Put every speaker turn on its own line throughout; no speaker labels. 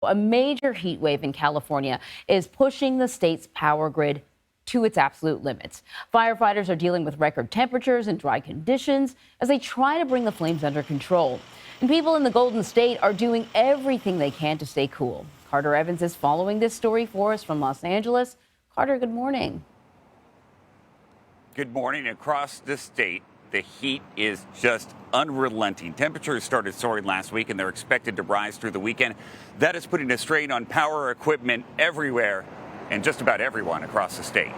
A major heat wave in California is pushing the state's power grid to its absolute limits. Firefighters are dealing with record temperatures and dry conditions as they try to bring the flames under control. And people in the Golden State are doing everything they can to stay cool. Carter Evans is following this story for us from Los Angeles. Carter, good morning.
Good morning. Across the state, the heat is just unrelenting. Temperatures started soaring last week, and they're expected to rise through the weekend. That is putting a strain on power equipment everywhere and just about everyone across the state.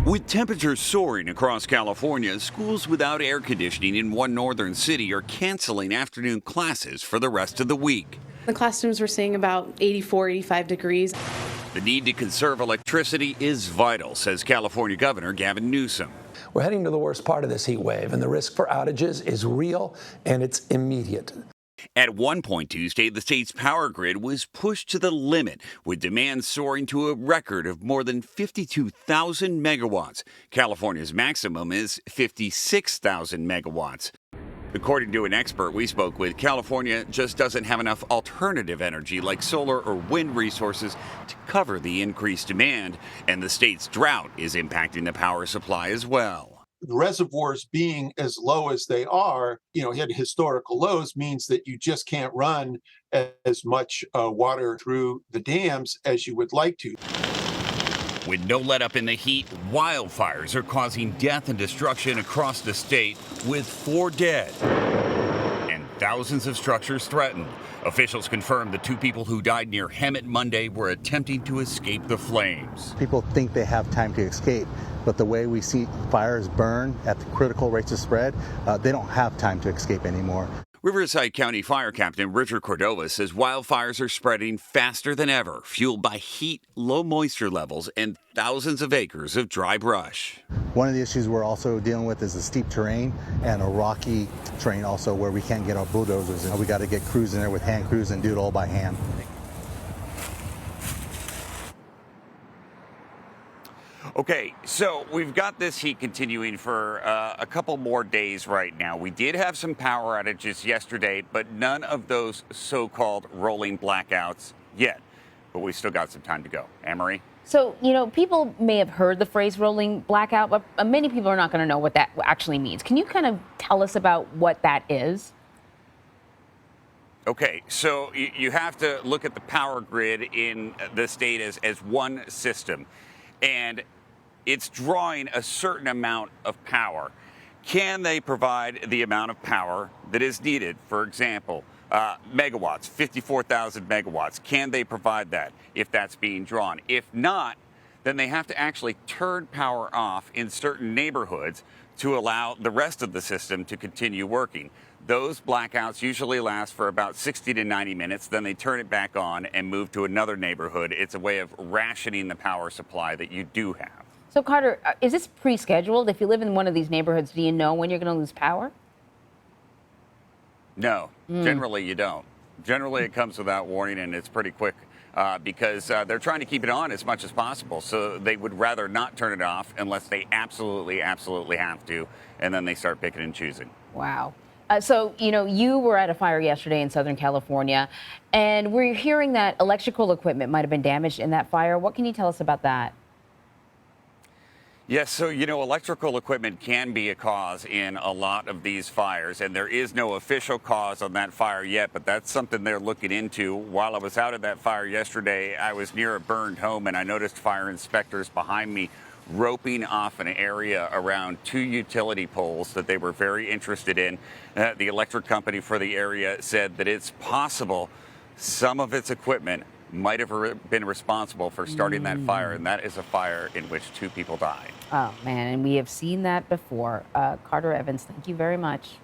With temperatures soaring across California, schools without air conditioning in one northern city are canceling afternoon classes for the rest of the week.
The classrooms were seeing about 84, 85 degrees.
The need to conserve electricity is vital, says California Governor Gavin Newsom.
We're heading to the worst part of this heat wave, and the risk for outages is real and it's immediate.
At one point Tuesday, the state's power grid was pushed to the limit, with demand soaring to a record of more than 52,000 megawatts. California's maximum is 56,000 megawatts. According to an expert we spoke with, California just doesn't have enough alternative energy like solar or wind resources to cover the increased demand, and the state's drought is impacting the power supply as well.
The reservoirs being as low as they are, hit historical lows means that you just can't run as much water through the dams as you would like to.
With no let-up in the heat, wildfires are causing death and destruction across the state, with 4 dead and thousands of structures threatened. Officials confirmed the 2 people who died near Hemet Monday were attempting to escape the flames.
People think they have time to escape, but the way we see fires burn at the critical rates of spread, they don't have time to escape anymore.
Riverside County Fire Captain Richard Cordova says wildfires are spreading faster than ever, fueled by heat, low moisture levels, and thousands of acres of dry brush.
One of the issues we're also dealing with is the steep terrain and a rocky terrain also where we can't get our bulldozers in. We got to get crews in there with hand crews and do it all by hand.
Okay, so we've got this heat continuing for a couple more days right now. We did have some power outages yesterday, but none of those so-called rolling blackouts yet. But we still got some time to go. Anne-Marie?
So, people may have heard the phrase rolling blackout, but many people are not going to know what that actually means. Can you kind of tell us about what that is?
Okay, so you have to look at the power grid in the state as one system. And it's drawing a certain amount of power. Can they provide the amount of power that is needed? For example, megawatts, 54,000 megawatts. Can they provide that if that's being drawn? If not, then they have to actually turn power off in certain neighborhoods to allow the rest of the system to continue working. Those blackouts usually last for about 60 to 90 minutes. Then they turn it back on and move to another neighborhood. It's a way of rationing the power supply that you do have.
So, Carter, is this pre-scheduled? If you live in one of these neighborhoods, do you know when you're going to lose power?
No, generally you don't. Generally it comes without warning, and it's pretty quick because they're trying to keep it on as much as possible. So they would rather not turn it off unless they absolutely have to, and then they start picking and choosing.
Wow. So, you were at a fire yesterday in Southern California, and we're hearing that electrical equipment might have been damaged in that fire. What can you tell us about that?
Yes, so, electrical equipment can be a cause in a lot of these fires, and there is no official cause on that fire yet, but that's something they're looking into. While I was out at that fire yesterday, I was near a burned home, and I noticed fire inspectors behind me roping off an area around 2 utility poles that they were very interested in. The electric company for the area said that it's possible some of its equipment might have been responsible for starting that fire, and that is a fire in which 2 people died.
Oh, man, and we have seen that before. Carter Evans, thank you very much.